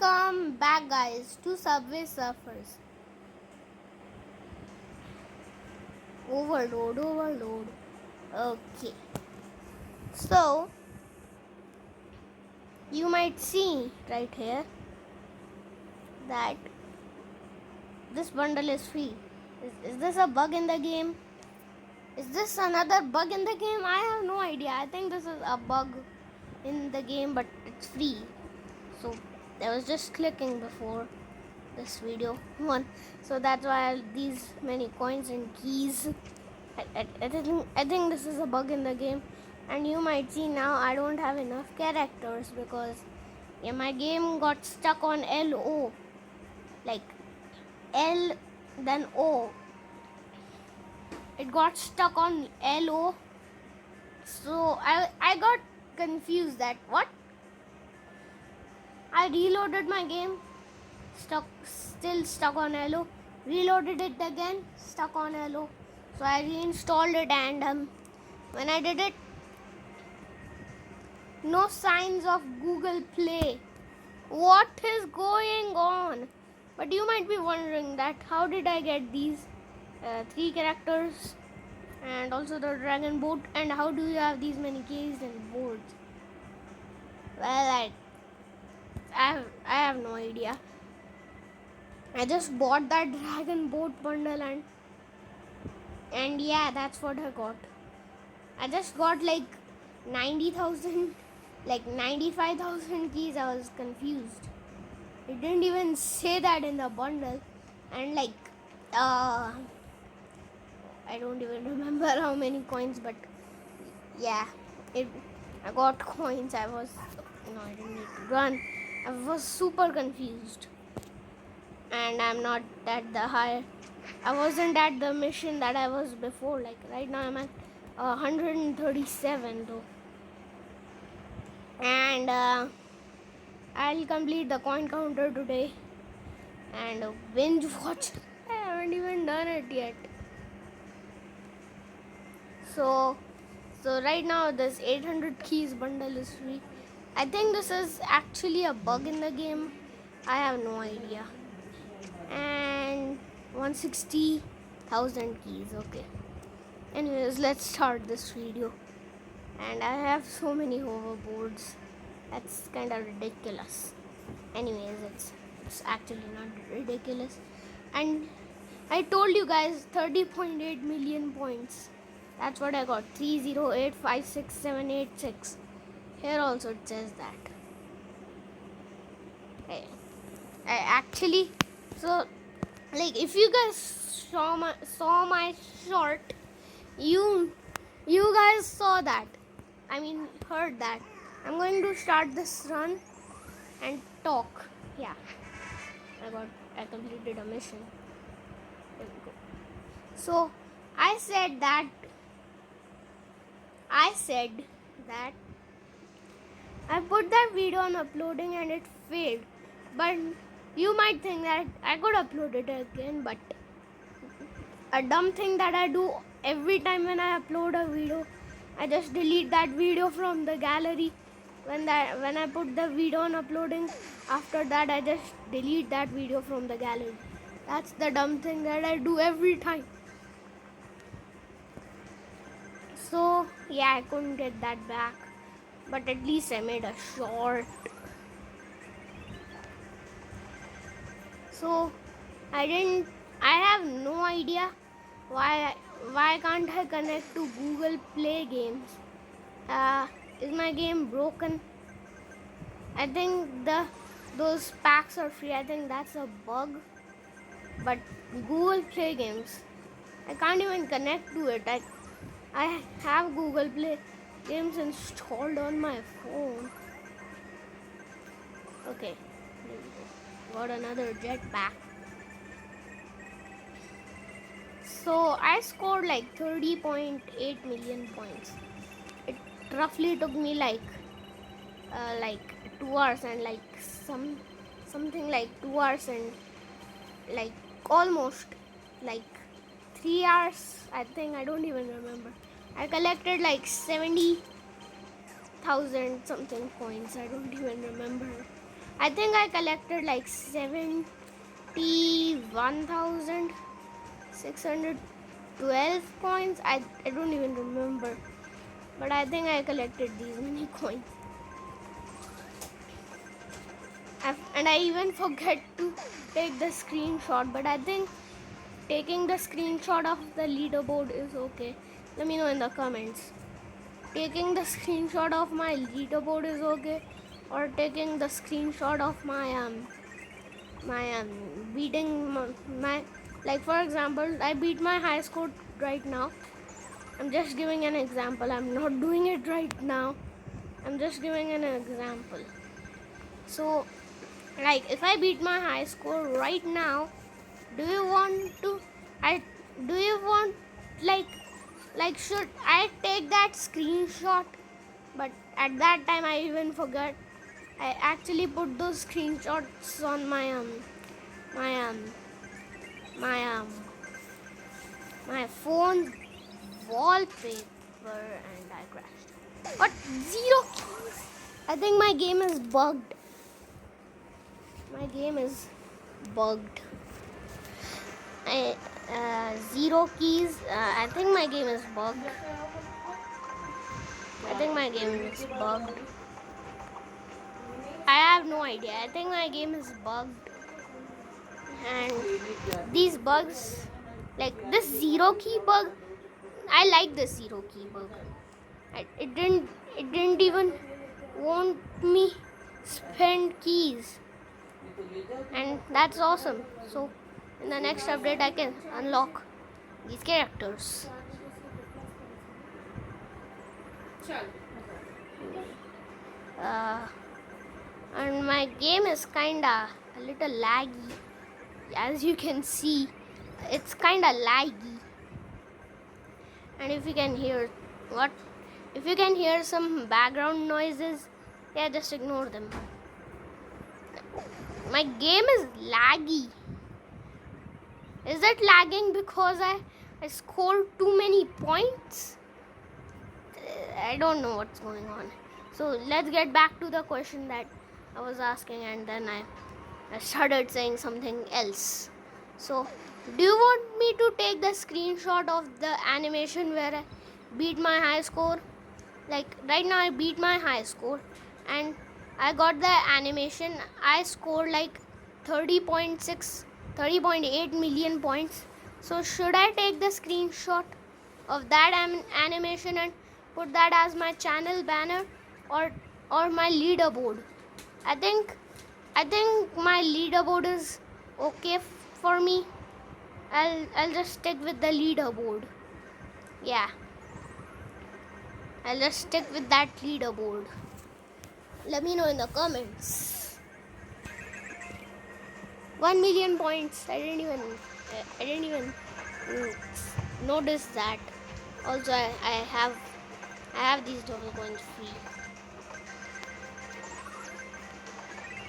Welcome back, guys, to Subway Surfers. Overload. Okay. So, you might see right here that this bundle is free. Is this a bug in the game? Is this another bug in the game? I have no idea. I think this is a bug in the game, but it's free. So, I was just clicking before this video one, so that's why these many coins and keys. I think this is a bug in the game, and you might see now I don't have enough characters because my game got stuck on LO, like L then O. It got stuck on LO, so I got confused that what. I reloaded my game, still stuck on LO. Reloaded it again, stuck on LO. So I reinstalled it, and when I did it, no signs of Google Play. What is going on? But you might be wondering that how did I get these 3 characters and also the dragon boat, and how do you have these many keys and boards? Well, I have no idea. I just bought that dragon boat bundle and yeah, that's what I got. I just got like 90,000, like 95,000 keys. I was confused. It didn't even say that in the bundle, and like I don't even remember how many coins, but yeah, I got coins. I didn't need to run. I was super confused, and I'm not at the high. I wasn't at the mission that I was before. Like right now, I'm at 137 though, and I'll complete the coin counter today and binge watch. I haven't even done it yet. So right now this 800 keys bundle is free. I think this is actually a bug in the game. I have no idea. And 160,000 keys. Okay. Anyways, let's start this video. And I have so many hoverboards. That's kind of ridiculous. Anyways, it's actually not ridiculous. And I told you guys 30.8 million points. That's what I got. 308566786. Here also it says that. I actually, so like if you guys saw my short, you guys saw that. I mean heard that. I'm going to start this run and talk. Yeah. I completed a mission. There we go. So I said that I put that video on uploading and it failed. But you might think that I could upload it again, but a dumb thing that I do every time when I upload a video, I just delete that video from the gallery. When I put the video on uploading, after that I just delete that video from the gallery. That's the dumb thing that I do every time. So yeah, I couldn't get that back, but at least I made a short. So I have no idea why can't I connect to Google Play games. Is my game broken? I think those packs are free. I think that's a bug. But Google Play games, I can't even connect to it. I have Google Play games installed on my phone. Okay, there we go. Got another jetpack. So I scored like 30.8 million points. It roughly took me like 2 hours and like something like 2 hours and like almost like 3 hours. I think, I don't even remember. I collected like 70,000 something coins. I don't even remember I think I collected like 71,612 coins. I don't even remember. But I think I collected these many coins. And I even forget to take the screenshot. But I think taking the screenshot of the leaderboard is okay. Let me know in the comments. Taking the screenshot of my leaderboard is okay, or taking the screenshot of my beating my like, for example, I beat my high score right now. I'm just giving an example. I'm not doing it right now. I'm just giving an example. So, like, if I beat my high score right now, do you want to? Do you want like should I take that screenshot? But at that time, I even forgot. I actually put those screenshots on my my phone wallpaper, and I crashed. What? Zero keys? I think my game is bugged. My game is bugged. Zero keys. I think my game is bugged. I think my game is bugged. I have no idea. I think my game is bugged. And these bugs, like this zero key bug, I like this zero key bug. It didn't even want me spend keys, and that's awesome. So in the next update, I can unlock these characters. And my game is kinda a little laggy, as you can see. It's kinda laggy, and if you can hear some background noises, yeah, just ignore them. My game is laggy. Is it lagging because I scored too many points? I don't know what's going on. So let's get back to the question that I was asking, and then I started saying something else. So, do you want me to take the screenshot of the animation where I beat my high score? Like right now I beat my high score and I got the animation. I scored like 30.8 million points. So should I take the screenshot of that animation and put that as my channel banner or my leaderboard? I think my leaderboard is okay for me. I'll just stick with the leaderboard. Yeah. I'll just stick with that leaderboard. Let me know in the comments. 1 million points. I didn't even notice that. Also, I have these double coins free.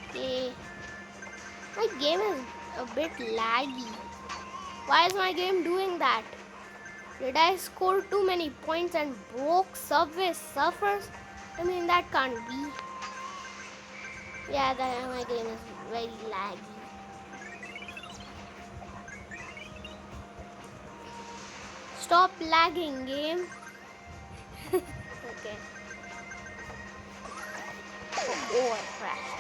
Okay. My game is a bit laggy. Why is my game doing that? Did I score too many points and broke Subway Surfers? I mean, that can't be. Yeah, my game is very laggy. Stop lagging, game. Okay. Oh, I crashed.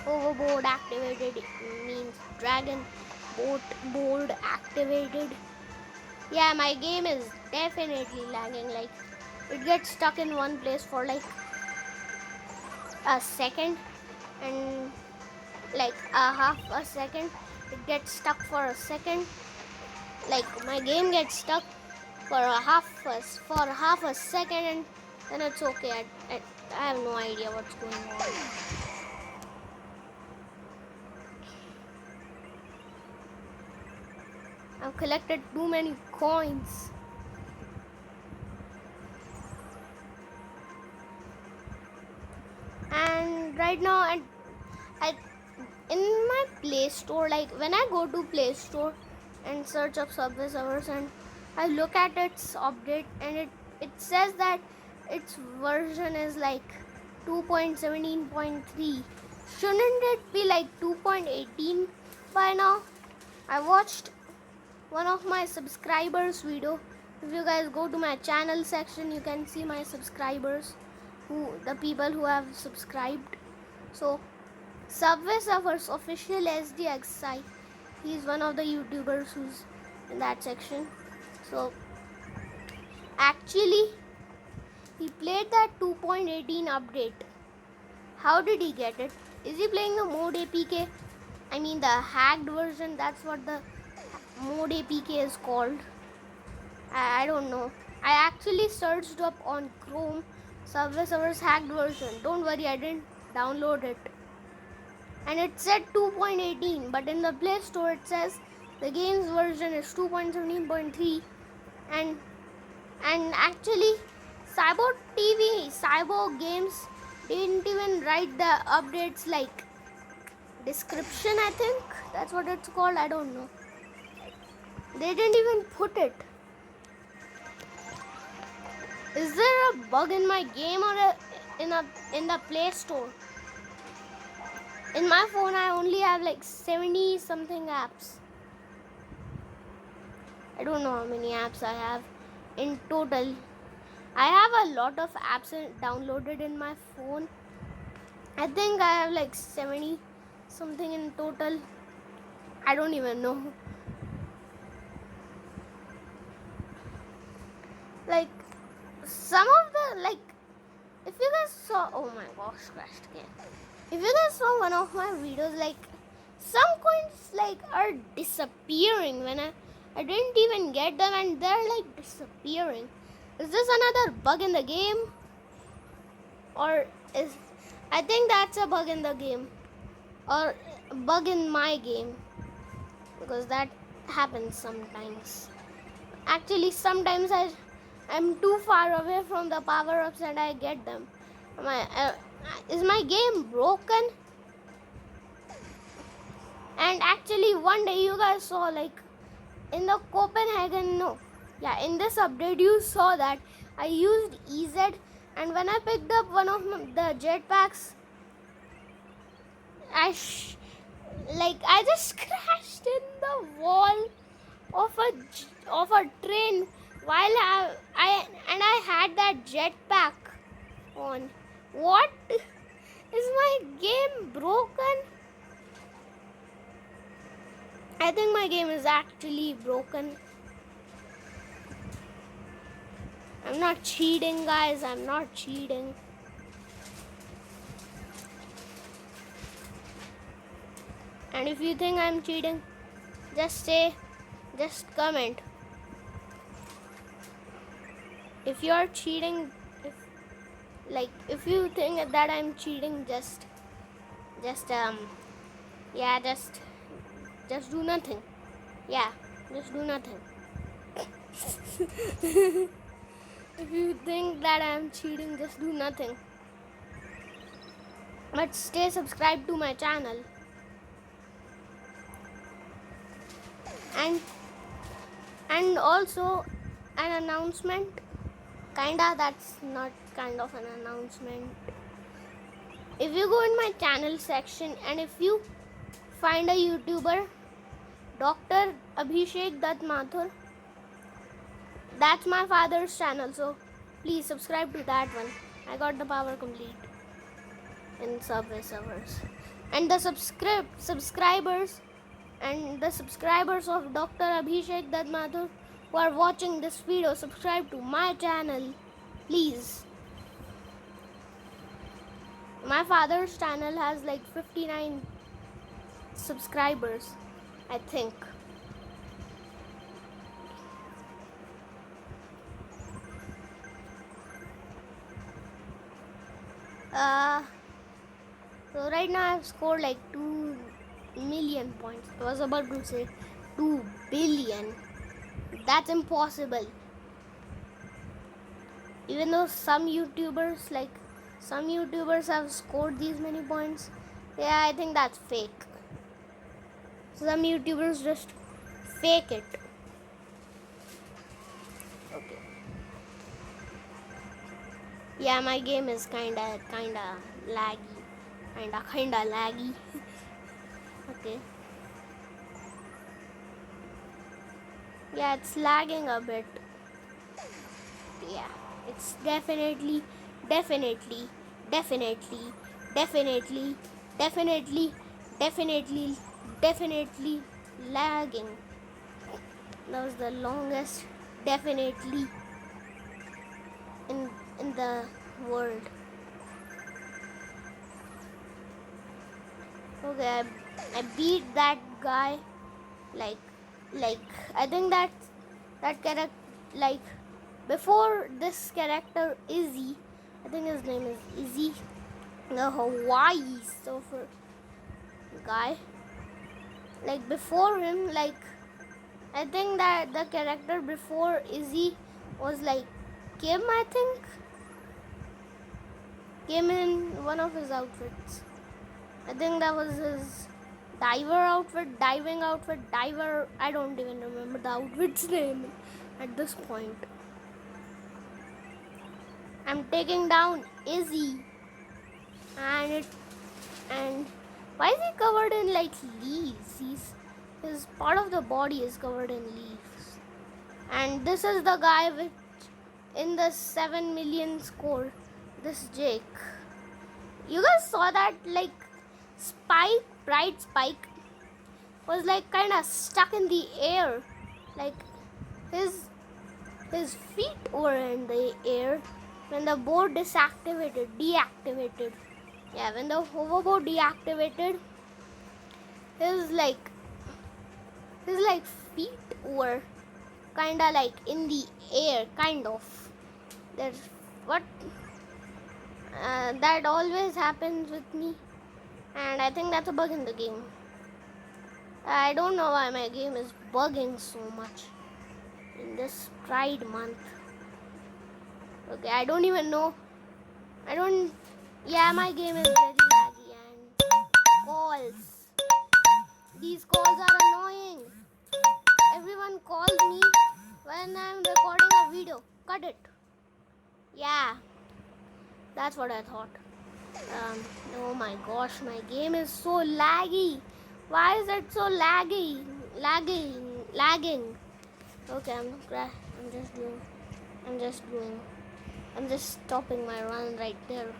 Overboard activated means dragon board activated. Yeah, my game is definitely lagging. Like, it gets stuck in one place for like a second, and like a half a second. It gets stuck for a second. Like, my game gets stuck for half a second, and then it's okay. I have no idea what's going on. I've collected too many coins. And right now, I in my Play Store, like when I go to Play Store and search up Subway Surfers and I look at its update, and it says that its version is like 2.17.3. Shouldn't it be like 2.18 by now? I watched one of my subscribers video. If you guys go to my channel section, you can see my subscribers, the people who have subscribed. So Subway Surfers official SDXI, he's one of the YouTubers who's in that section. So actually he played that 2.18 update. How did he get it? Is he playing the mode APK? I mean the hacked version. That's what the mode APK is called. I don't know. I actually searched up on Chrome Subway Surfers hacked version. Don't worry, I didn't download it. And it said 2.18, but in the Play Store it says the game's version is 2.17.3. And actually Cyber Games didn't even write the updates like description. I think that's what it's called. I don't know. They didn't even put it. Is there a bug in my game or in the Play Store? In my phone, I only have like 70 something apps. I don't know how many apps I have in total. I have a lot of apps downloaded in my phone. I think I have like 70 something in total. I don't even know. Like some of the, like, if you guys saw, oh my gosh, crashed again. If you guys saw one of my videos, like some coins like are disappearing when I didn't even get them, and they're like disappearing. Is this another bug in the game? Or I think that's a bug in the game, or a bug in my game, because that happens sometimes. Actually, sometimes I'm too far away from the power-ups and I get them. Is my game broken? And actually, one day you guys saw, like, in the Copenhagen, in this update you saw that I used EZ, and when I picked up one of the jetpacks, I just crashed in the wall of a train while I had that jetpack on. What? Is my game broken? I think my game is actually broken. I'm not cheating, guys. I'm not cheating. And if you think I'm cheating, just comment. If you're cheating, if you think that I'm cheating, just do nothing. Yeah, just do nothing. If you think that I'm cheating, just do nothing. But stay subscribed to my channel. And also an announcement. That's not kind of an announcement. If you go in my channel section and if you find a YouTuber, Dr. Abhishek Dutt Mathur, that's my father's channel, so please subscribe to that one. I got the power complete in Subway Surfers. And the subscribers of Dr. Abhishek Dutt Mathur who are watching this video, subscribe to my channel, please. My father's channel has like 59 subscribers, I think. So right now I've scored like 2 million points. I was about to say 2 billion. That's impossible. Even though some YouTubers have scored these many points, I think that's fake. Some YouTubers just fake it. Okay. Yeah, my game is kinda laggy. Kinda laggy. Okay. Yeah, it's lagging a bit. Yeah, it's definitely, definitely, definitely, definitely, definitely, definitely, definitely lagging. That was the longest definitely in the world. Okay, I beat that guy like like I think that character, like before this character Izzy, I think his name is Izzy, the Hawaii surfer guy. Like before him, like I think that the character before Izzy was like Kim. I think Kim in one of his outfits. I think that was his diving outfit, diver. I don't even remember the outfit's name at this point. I'm taking down Izzy, and why is he covered in like leaves? His part of the body is covered in leaves. And this is the guy which in the 7 million score. This Jake. You guys saw that like bright spike was like kind of stuck in the air, like his feet were in the air when the board deactivated. Yeah, when the hoverboard deactivated, his like feet were kinda like in the air, kind of. There's what that always happens with me, and I think that's a bug in the game. I don't know why my game is bugging so much in this Pride month. Okay, I don't even know. Yeah, my game is very laggy and calls. These calls are annoying. Everyone calls me when I'm recording a video. Cut it. Yeah, that's what I thought. Oh my gosh, my game is so laggy. Why is it so laggy? Lagging. Okay, I'm just stopping my run right there.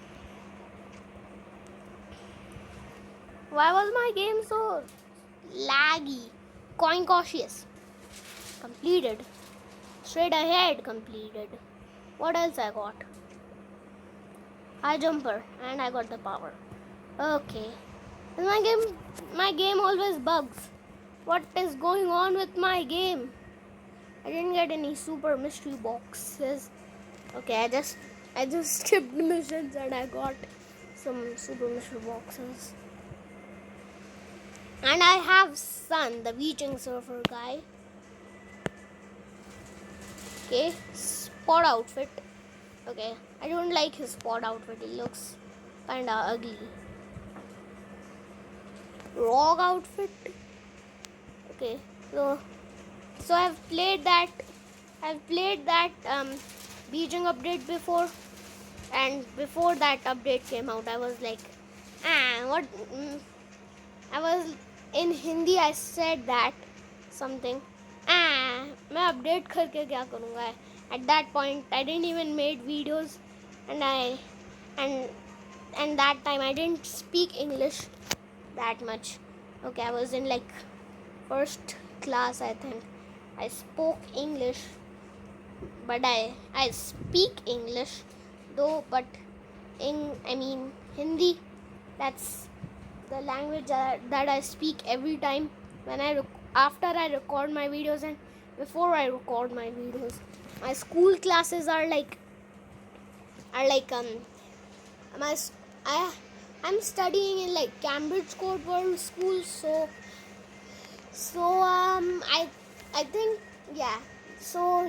Why was my game so laggy? Coin cautious. Completed. Straight ahead completed. What else I got? High jumper, and I got the power. Okay. My game always bugs. What is going on with my game? I didn't get any super mystery boxes. Okay, I just skipped missions and I got some super mystery boxes. And I have Sun, the beaching surfer guy. Okay, sport outfit. Okay, I don't like his sport outfit. He looks kinda ugly. Rogue outfit. Okay, so I've played that beaching update before, and before that update came out, I was like, what? I was in Hindi. I said that something. मैं update करके क्या करूँगा? At that point, I didn't even made videos, and and that time I didn't speak English that much. Okay, I was in like first class, I think. I spoke English, but I speak English though, but Hindi, that's the language that I speak every time when after I record my videos and before I record my videos. My school classes are like my I'm studying in like Cambridge Court World School, so I think yeah. So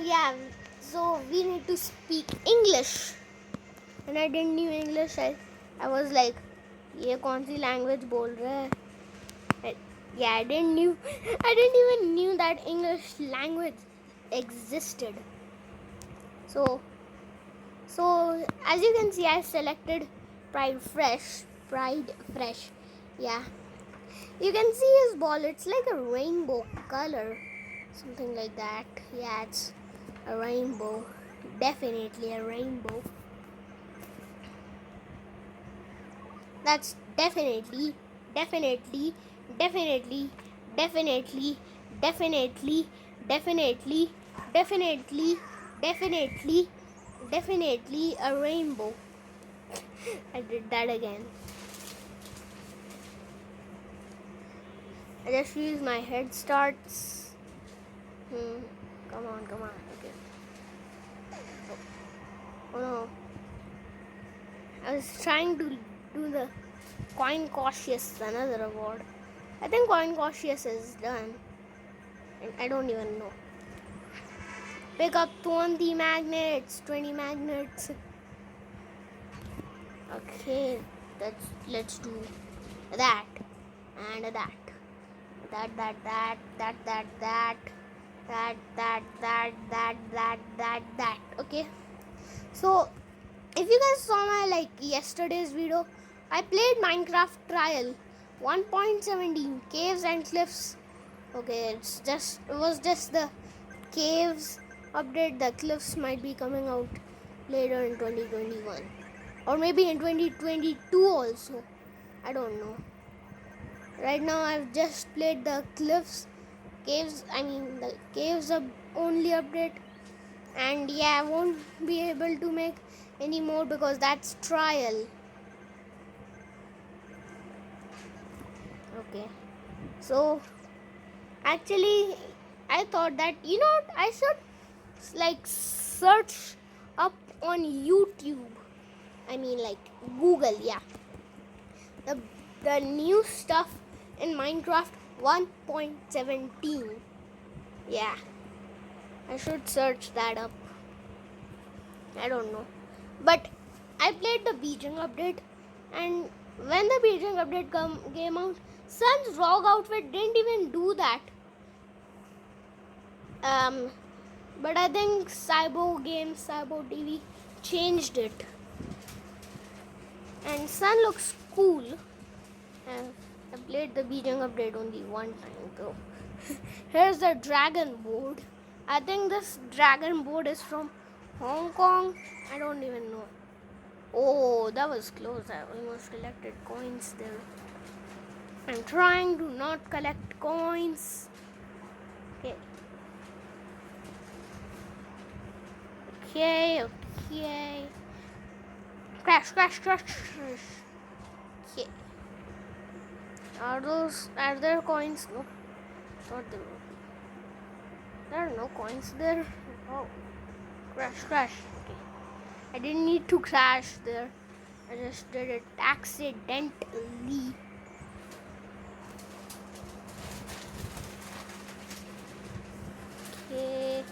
we need to speak English. And I didn't know English. I was like, ये कौन सी language बोल रहा है? Yeah, I didn't even knew that English language existed. So So as you can see, I selected Pride Fresh. Yeah, you can see his ball. It's like a rainbow color, something like that. Yeah, it's a rainbow. Definitely a rainbow. That's definitely, definitely, definitely, definitely, definitely, definitely, definitely, definitely, definitely a rainbow. I did that again. I just use my head starts. Come on, come on. Okay. Oh no. I was trying to do the Coin Cautious, another award. I think Coin Cautious is done. And I don't even know. Pick up 20 magnets. 20 magnets. Okay. Let's do that. And that. That. Okay. So if you guys saw my yesterday's video, I played Minecraft Trial 1.17 Caves and Cliffs. Okay, it was just the caves update. The cliffs might be coming out later in 2021 or maybe in 2022 also. I don't know. Right now I've just played the the caves only update, and yeah, I won't be able to make any more because that's trial. Okay, so actually I thought that I should search up on YouTube. I mean Google, yeah. The new stuff in Minecraft 1.17. Yeah, I should search that up. I don't know. But I played the beaching update, and when the beaching update came out, Sun's rogue outfit didn't even do that. But I think Cybo TV changed it. And Sun looks cool. I played the beaching update only one time though. Here's the dragon board. I think this dragon board is from Hong Kong. I don't even know. Oh, that was close. I almost collected coins there. I'm trying to not collect coins. Okay. Okay. Crash. Okay. Are there coins? No. Thought there were. There are no coins there. Oh. Crash. Okay. I didn't need to crash there. I just did it accidentally. Okay.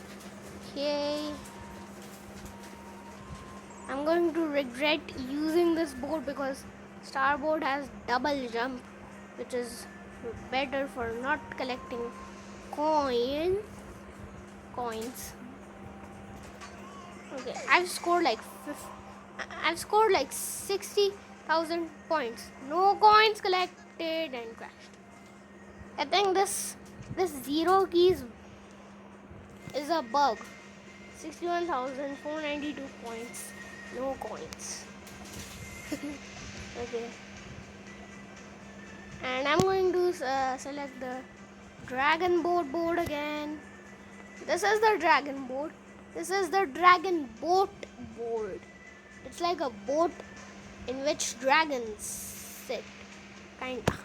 I'm going to regret using this board because Starboard has double jump, which is better for not collecting coins. Okay, I've scored like 60,000 points. No coins collected and crashed. I think this zero keys is a bug. 61,492 points. No coins. Okay. And I'm going to select the dragon board again. This is the dragon board. This is the dragon boat board. It's like a boat in which dragons sit. Kinda.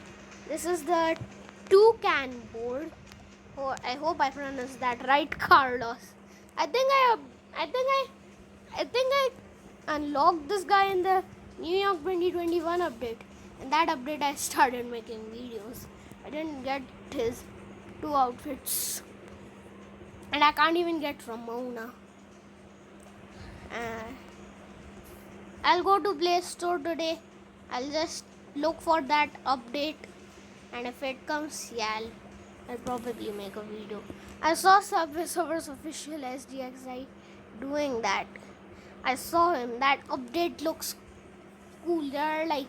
This is the toucan board. Oh, I hope I pronounced that right, Carlos. I think I unlocked this guy in the New York 2021 update. In that update, I started making videos. I didn't get his 2 outfits. And I can't even get from Mona. I'll go to Play Store today. I'll just look for that update. And if it comes, yeah, I'll probably make a video. I saw Subway Surfers Official SDXI doing that. I saw him. That update looks cool. There are like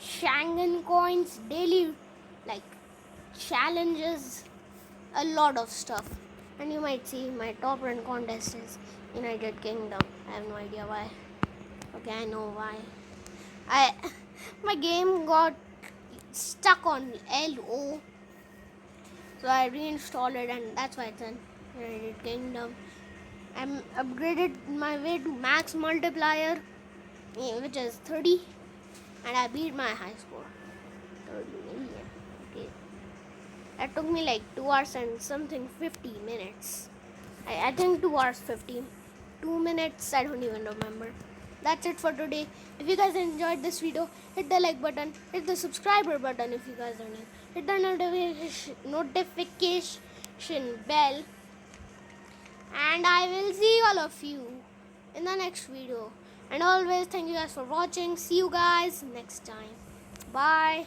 Chang'An coins, daily like challenges, a lot of stuff. And you might see my top run contest is United Kingdom. I have no idea why. Okay, I know why. My game got stuck on LO, so I reinstalled it, and that's why it's in United Kingdom. I'm upgraded my way to max multiplier, which is 30, and I beat my high score, 30 million. Okay, that took me like 2 hours and something 50 minutes. I think 2 hours 2 minutes. I don't even remember. That's it for today. If you guys enjoyed this video, hit the like button, hit the subscriber button if you guys are new, hit the notification bell, and I will see all of you in the next video. And always thank you guys for watching. See you guys next time. Bye.